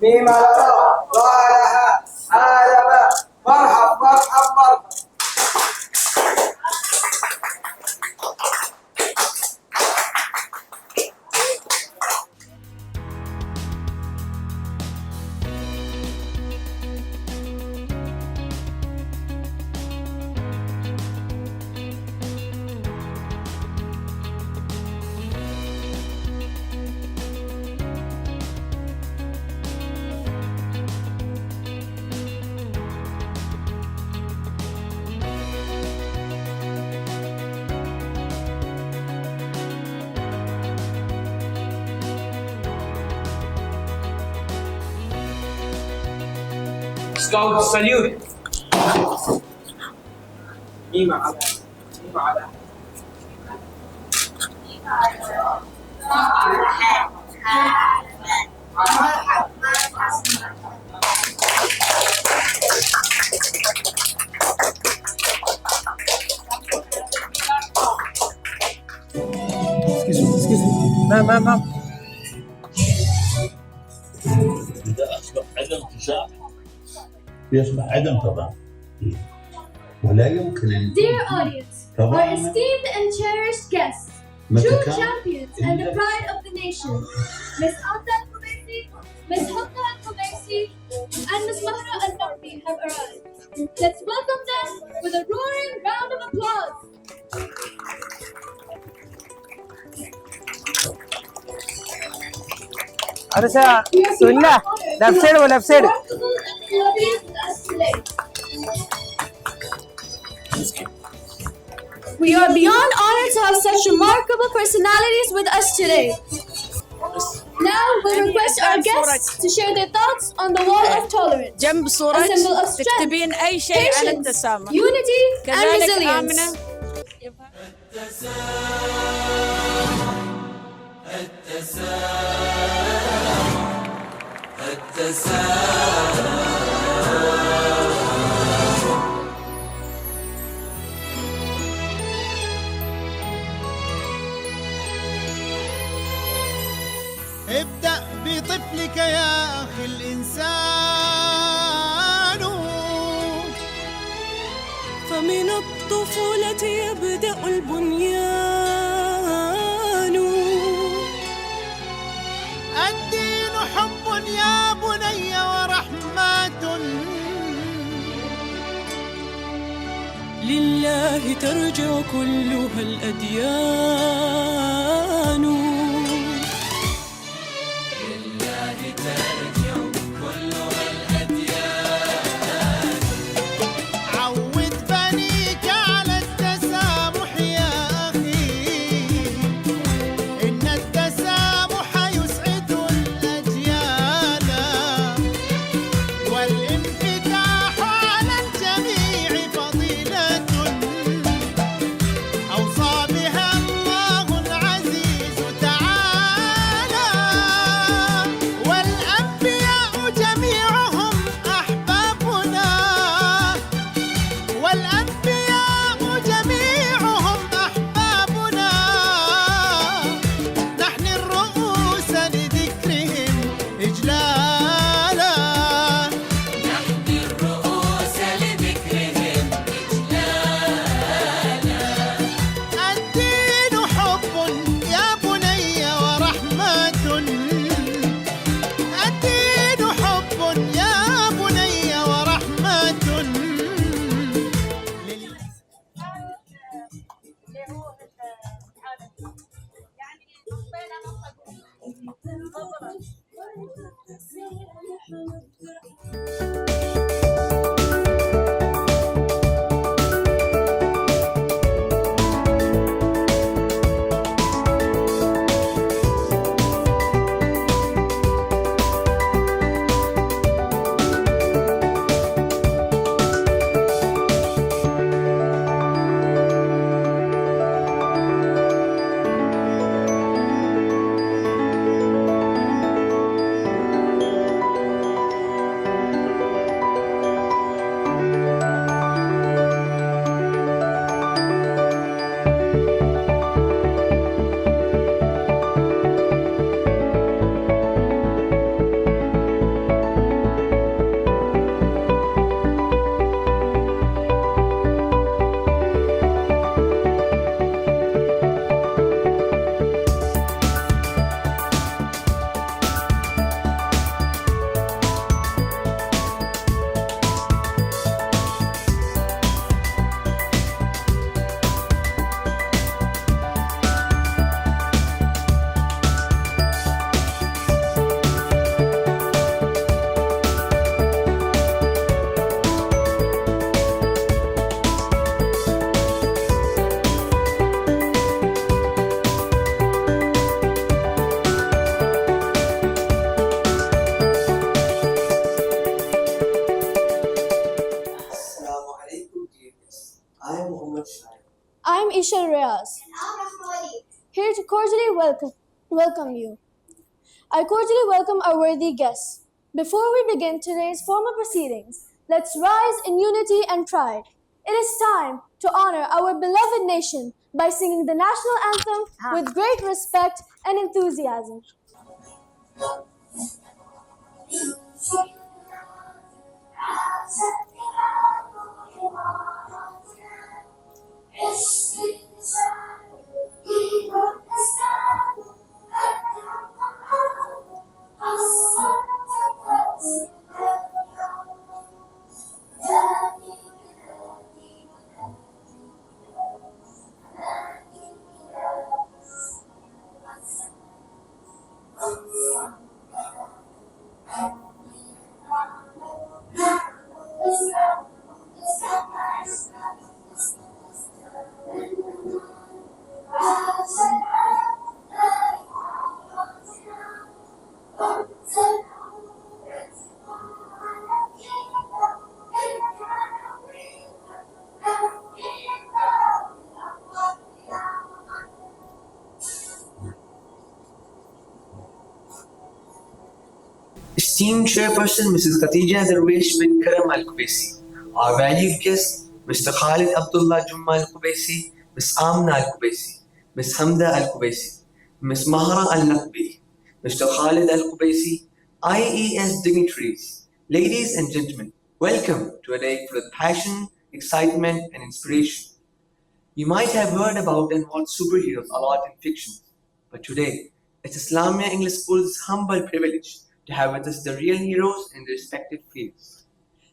ميم على راء ضالها حالبة مرحب مرحب مرحب. Scout salute. ميم على ما إذا أصبح عدم تسامح يصبح عدم تضامن ولا يمكن أن Dear audience, our esteemed and cherished guests, true champions and the pride of the nation, Miss Hamda Al Qubaisi, Miss Hamda Al Qubaisi, and Miss Mahra Al Naqbi have arrived. Let's welcome them with a roaring round of applause. Arsa, Sulla, left side or left side? We are beyond honored to have such remarkable personalities with us today. Now we request our guests to share their thoughts on the wall of tolerance, جنب صورة a symbol of strength, تكتبين أي شيء عن patience, التسامح. unity, and كذلك resilience. آمنة. ابدأ بطفلك يا أخي الإنسان، فمن الطفولة يبدأ البنيان. الدين حب يا بني ورحمة، لله ترجع كلها الأديان. أوصى بها الله العزيز I'm Isha Reyes. And I'm Rahmani. Here to cordially welcome you. I cordially welcome our worthy guests. Before we begin today's formal proceedings, let's rise in unity and pride. It is time to honor our beloved nation by singing the national anthem with great respect and enthusiasm. Esteemed Chairperson Mrs. Khadija Darwish Al Qubaisi, our valued guests Mr. Khalid Abdullah Jumma Al Qubaisi, Ms. Amna Al Qubaisi, Ms. Hamda Al Qubaisi, Ms. Mahra Al Naqbi, Mr. Khalid Al Qubaisi, IES dignitaries, ladies and gentlemen, welcome to a day full of passion, excitement, and inspiration. You might have heard about and watched superheroes a lot in fiction, but today it's Islamiya English School's humble privilege to have with us the real heroes in their respective fields.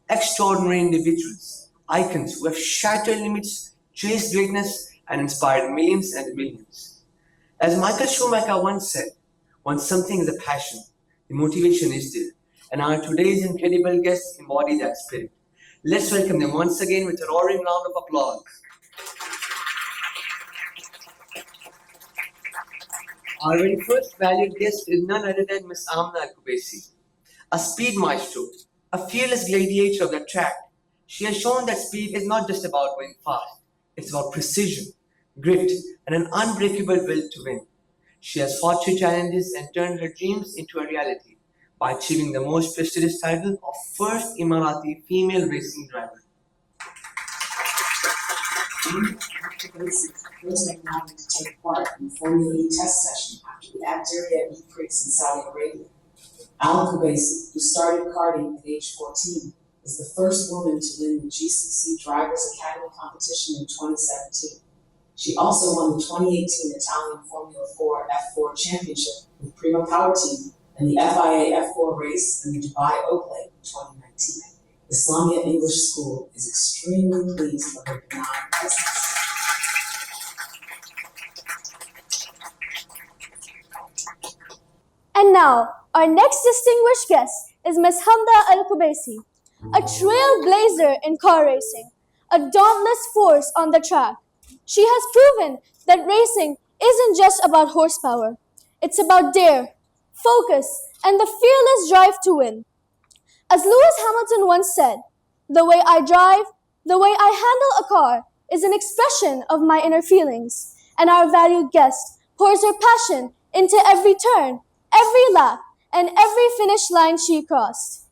Extraordinary individuals, icons who have shattered limits, chased greatness, and inspired millions and millions. As Michael Schumacher once said, once something is a passion, the motivation is there, and our today's incredible guests embody that spirit. Let's welcome them once again with a roaring round of applause. Our very first valued guest is none other than Ms. Amna Al Qubaisi, a speed maestro, a fearless gladiator of the track. She has shown that speed is not just about going fast, it's about precision, grit, and an unbreakable will to win. She has fought through challenges and turned her dreams into a reality by achieving the most prestigious title of first Emirati female racing driver. First acknowledged to take part in the Formula E test session after the Algeria Prix in Saudi Arabia. Al Qubaisi, who started karting at age 14, is the first woman to win the GCC Drivers Academy competition in 2017. She also won the 2018 Italian Formula 4 F4 Championship with Prima Power Team and the FIA F4 race in the Dubai Oakley in 2019. Islamiya English School is extremely pleased for her benign presence. And now, our next distinguished guest is Ms. Hamda Al Qubaisi, a trailblazer in car racing, a dauntless force on the track. She has proven that racing isn't just about horsepower. It's about dare, focus, and the fearless drive to win. As Lewis Hamilton once said, "The way I drive, the way I handle a car is an expression of my inner feelings." And our valued guest pours her passion into every turn, every lap, and every finish line she crossed.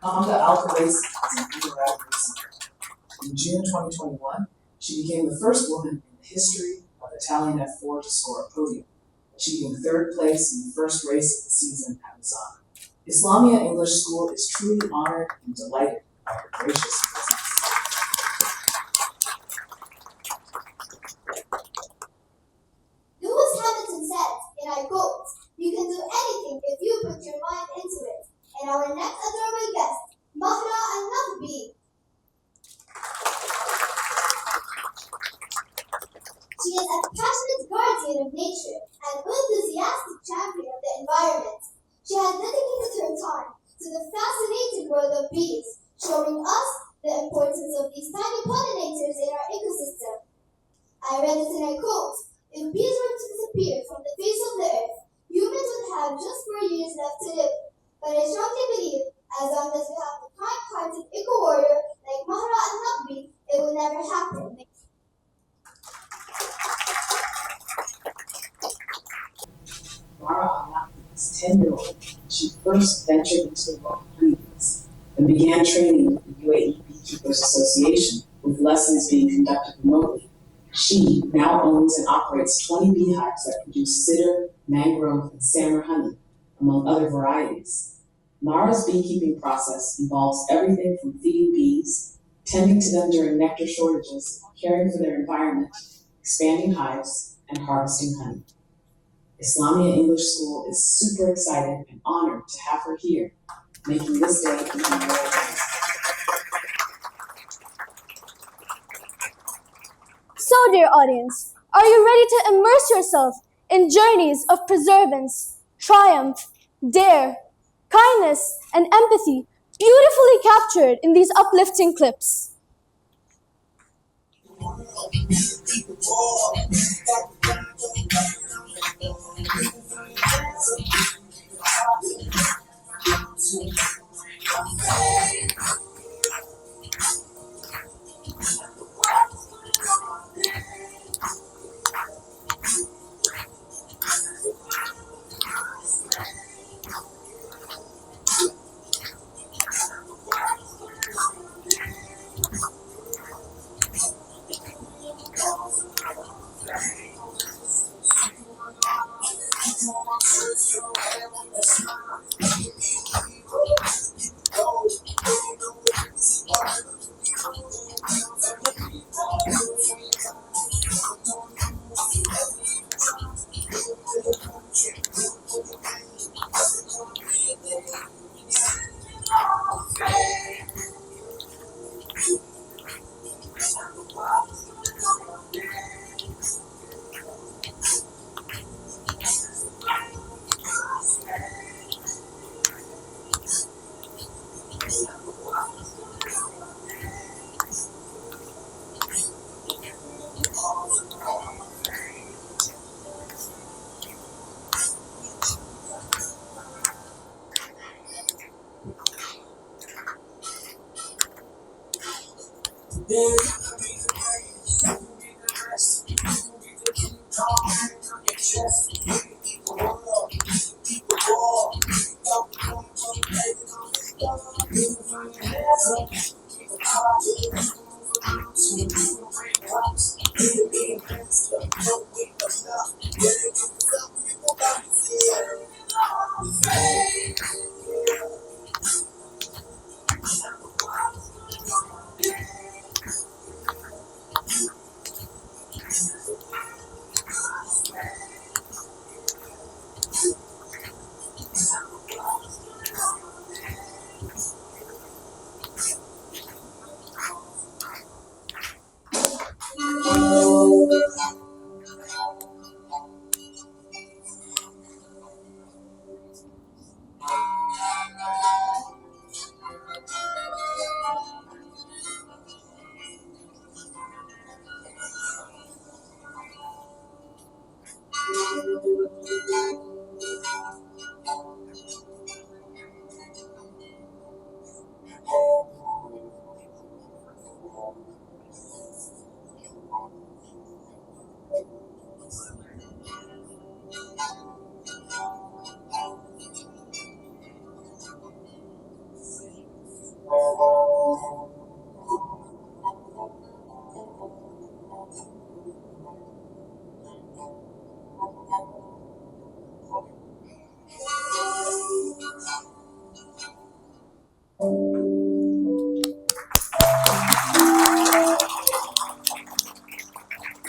Hamda Al Qubaisi is an undergrad racing. In June 2021, she became the first woman in the history of Italian F4 to score a podium, achieving third place in the first race of the season at Misano. Islamiya English School is truly honored and delighted by her gracious presence. Lewis Hamilton says, and I quote, "You can do anything if you put your mind into it." And our next adorable guest, Mahra Al Naqbi. She is a passionate guardian of nature and enthusiastic champion of the environment. She has dedicated her time to the fascinating world of bees, showing us the importance of these tiny pollinators in our ecosystem. I read it and I quote, "If bees were to disappear from the face of the earth, humans would have just 4 years left to live. But I strongly believe, as long as we have a kind-hearted eco-warrior like Mahra Al Naqbi, it will never first ventured into the world of honeybees and began training with the UAE Beekeepers Association, with lessons being conducted remotely. She now owns and operates 20 beehives that produce cedar, mangrove, and samar honey, among other varieties. Mahra's beekeeping process involves everything from feeding bees, tending to them during nectar shortages, caring for their environment, expanding hives, and harvesting honey. Islamiya English School is super excited and honored to have her here, making this day even more amazing. So, dear audience, are you ready to immerse yourself in journeys of perseverance, triumph, dare, kindness, and empathy, beautifully captured in these uplifting clips?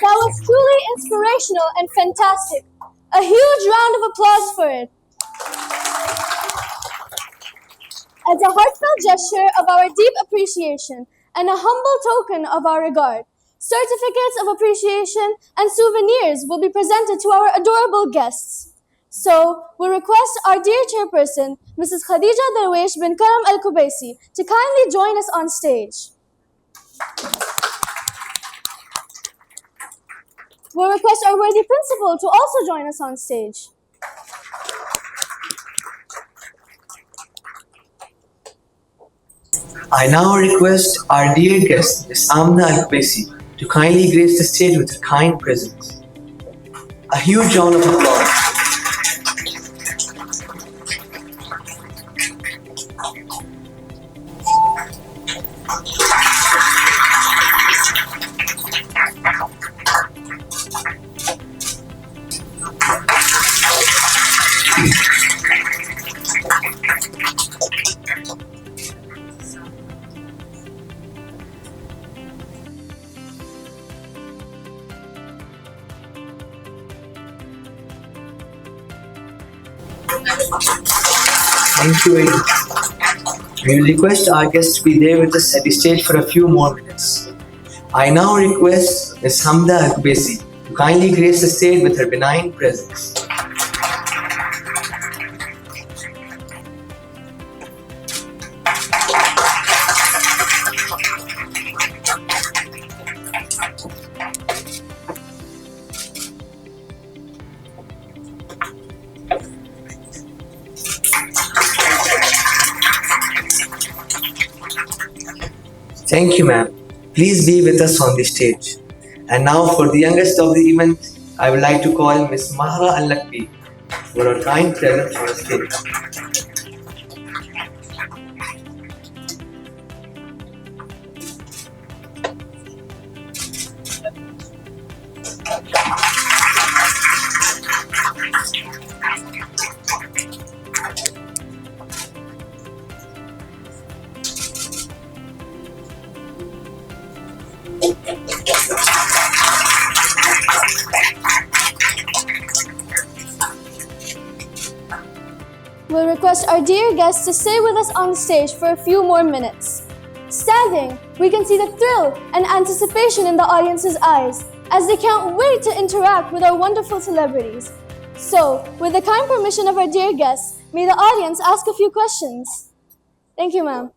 That was truly inspirational and fantastic. A huge round of applause for it. As a heartfelt gesture of our deep appreciation and a humble token of our regard, certificates of appreciation and souvenirs will be presented to our adorable guests. So, we request our dear chairperson, Mrs. Khadija Darwish Al Qubaisi, to kindly join us on stage. We request our worthy principal to also join us on stage. I now request our dear guest, Ms. Amna Al Qubaisi, to kindly grace the stage with her kind presence. A huge round of applause. Thank you very much. We will request our guests to be there with us at the stage for a few more minutes. I now request Ms. Hamda Al Qubesi to kindly grace the stage with her benign presence. Thank you, ma'am. Please be with us on the stage. And now for the youngest of the event, I would like to call Ms. Mahra Al Naqbi for her kind presence on the stage. We'll request our dear guests to stay with us on the stage for a few more minutes. Standing, we can see the thrill and anticipation in the audience's eyes as they can't wait to interact with our wonderful celebrities. So, with the kind permission of our dear guests, may the audience ask a few questions. Thank you, ma'am.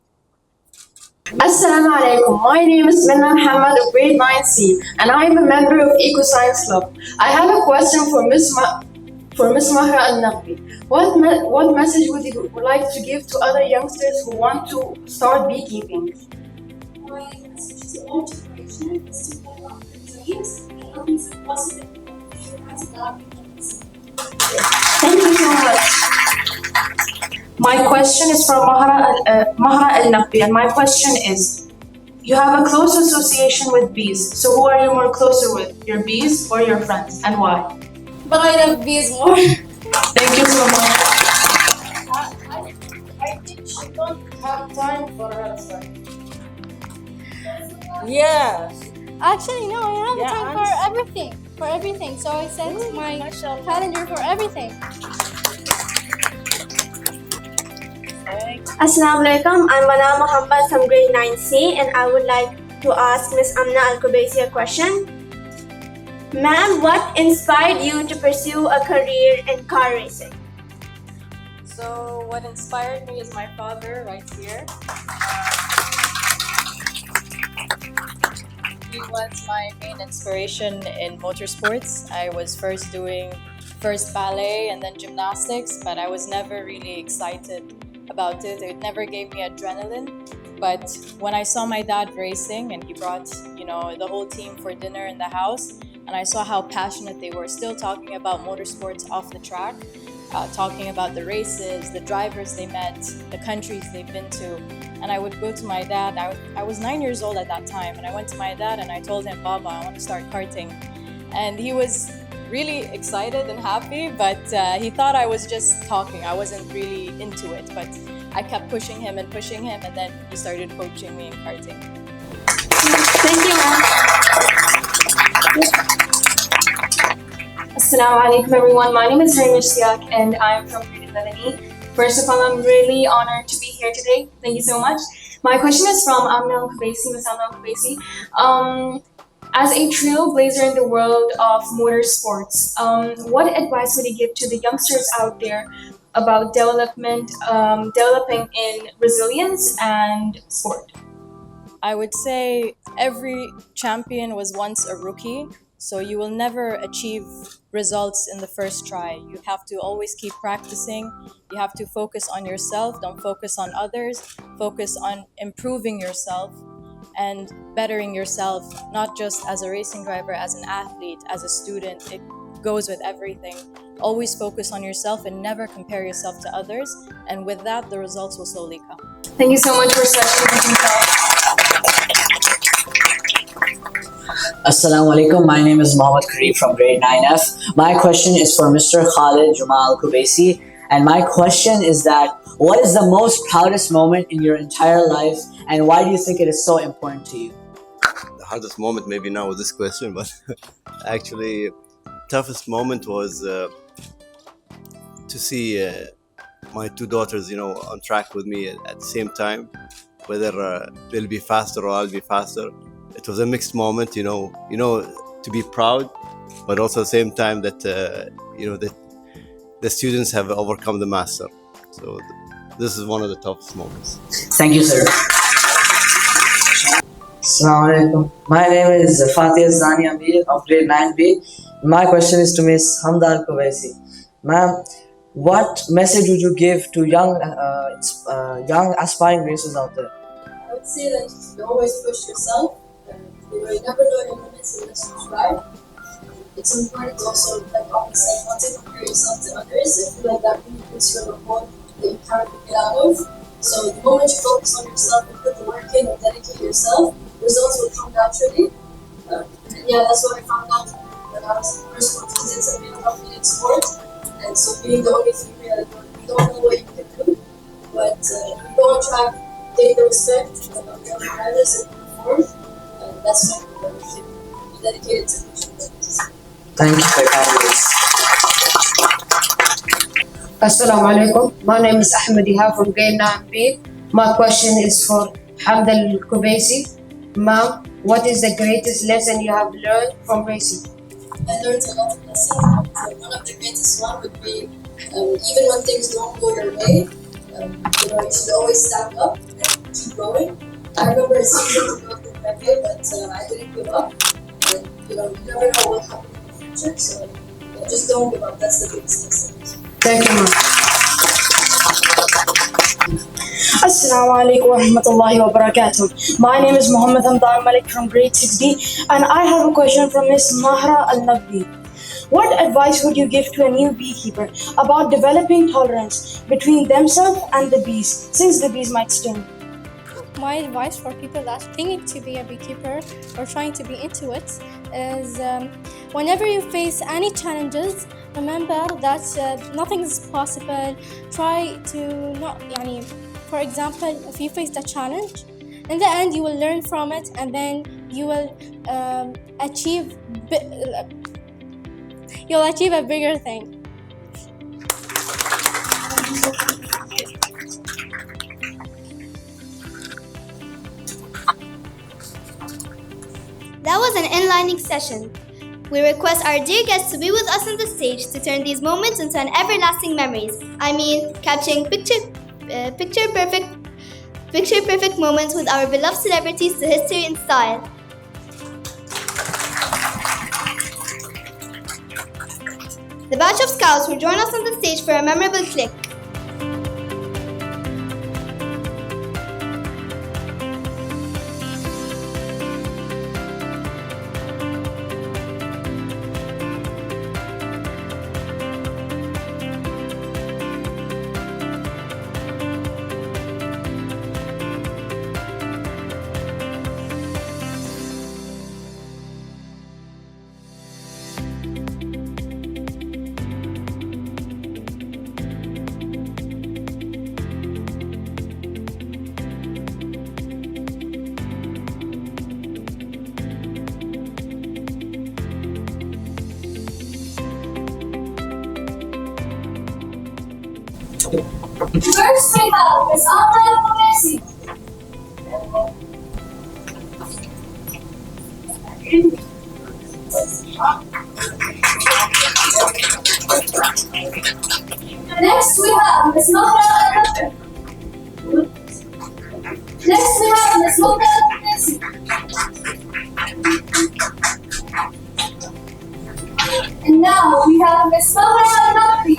Assalamu alaikum. My name is Hamda of grade 9C and I am a member of Eco Science Club. I have a question for Miss Mahra Al Naqbi. What message would you like to give to other youngsters who want to start beekeeping? My message to all generation is to follow up their dreams and always be positive. Thank you so much. My question is from Mahra Al Naqbi, and my question is, you have a close association with bees, so who are you more closer with, your bees or your friends, and why? But I love bees more. Thank you so much. I think she don't have time for her son. Yes. Actually, no, I have time for everything. For everything. So I sent my calendar for everything. Assalamu alaikum. I'm Wala Muhammad from grade 9C and I would like to ask Ms. Amna Al Qubaisi a question. Ma'am, what inspired you to pursue a career in car racing? So what inspired me is my father right here. He was my main inspiration in motorsports. I was first doing ballet and then gymnastics, but I was never really excited about it. It never gave me adrenaline. But when I saw my dad racing and he brought, the whole team for dinner in the house, and I saw how passionate they were, still talking about motorsports off the track, talking about the races, the drivers they met, the countries they've been to. And I would go to my dad. I was 9 years old at that time, and I went to my dad and I told him, Baba, I want to start karting. And he was really excited and happy, but he thought I was just talking. I wasn't really into it, but I kept pushing him, and then he started coaching me in karting. Thank you, ma'am. Assalamu alaikum, everyone. My name is Ramish and I'm from grade 11E. First of all, I'm really honored to be here today. Thank you so much. My question is from Amna Al Qubaisi, Ms. Amna Al Qubaisi. As a trailblazer in the world of motorsports, what advice would you give to the youngsters out there about developing in resilience and sport? I would say every champion was once a rookie, so you will never achieve results in the first try. You have to always keep practicing. You have to focus on yourself. Don't focus on others. Focus on improving yourself and bettering yourself, not just as a racing driver, as an athlete, as a student. It goes with everything. Always focus on yourself and never compare yourself to others. And with that, the results will slowly come. Thank you so much for such amazing talk. Assalamu alaikum. My name is Mohammed Kareem from grade 9F. My question is for Mr. Khalid Jumal Qubaisi. And my question is that, what is the most proudest moment in your entire life and why do you think it is so important to you? The hardest moment maybe now with this question, but actually toughest moment was to see my two daughters, on track with me at the same time, whether they'll be faster or I'll be faster. It was a mixed moment, to be proud, but also at the same time that, that the students have overcome the master. So this is one of the toughest moments. Thank you, sir. Assalamu alaikum. My name is Fatih Zani Amir of grade 9B. My question is to Miss Hamda Al Qubaisi. Ma'am, what message would you give to young aspiring racers out there? I would say that you should always push yourself. You never know your limits unless you try. It's important to also, like Amna said, not to compare yourself to others. I feel like that really puts you in a hole that you can't get out of. So the moment you focus on yourself and put the work in and dedicate yourself, results will come naturally. And yeah, that's what I found out when I was first one to visit some athletic sport. And so being the only female, you don't know what you can do, but you go on track, take the respect of your others and perform. That's what you should be dedicated to pushing things. Thank you for coming. Assalamu alaikum. My name is Ahmed Ihab from grade 9B. My question is for Hamda Al Qubaisi. Ma'am, what is the greatest lesson you have learned from racing? I learned a lot of lessons. One of the greatest one would be even when things don't go your way, you should always stand up and keep going. I remember it's easy to go through my way, but I didn't give up. And you never know what happens in the future, so just don't give up. That's the biggest lesson. Thank you, ma'am. Assalamu alaikum wa rahmatullahi wa barakatuh. My name is Muhammad Hamdan Malik from grade 6D, and I have a question from Miss Mahra Al Naqbi. What advice would you give to a new beekeeper about developing tolerance between themselves and the bees, since the bees might sting? My advice for people that think to be a beekeeper or trying to be into it is whenever you face any challenges, remember that nothing is possible. Try to not, for example, if you face a challenge, in the end you will learn from it and then you will achieve a bigger thing. That was an enlightening session. We request our dear guests to be with us on the stage to turn these moments into an everlasting memories. Capturing picture perfect moments with our beloved celebrities to history in style. The batch of scouts will join us on the stage for a memorable click. First we have Miss Amna Al Qubaisi. Next we have Miss Mahra Al Naqbi. Next we have Miss Hamda Al Qubaisi. And now we have Miss Mahra Al Naqbi.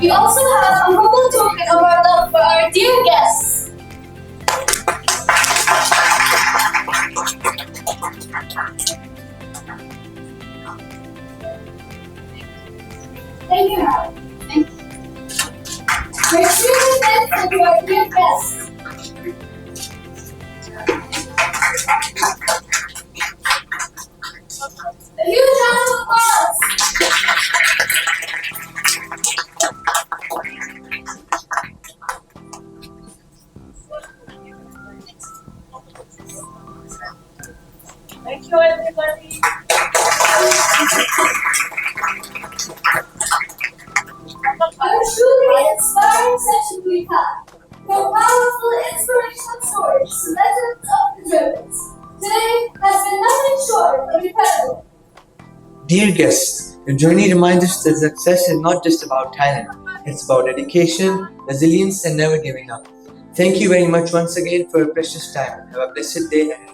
We also have a humble token of our love for our dear guests. Thank you, Hamda. Thank you. We're extremely thankful to our dear guests. A huge round of applause. Thank you, everybody. What a truly inspiring session we've had. From powerful, inspirational stories to legends of the Germans. Today has been nothing short of incredible. Dear guests, your journey reminds us that success is not just about talent, it's about dedication, resilience, and never giving up. Thank you very much once again for your precious time. Have a blessed day ahead.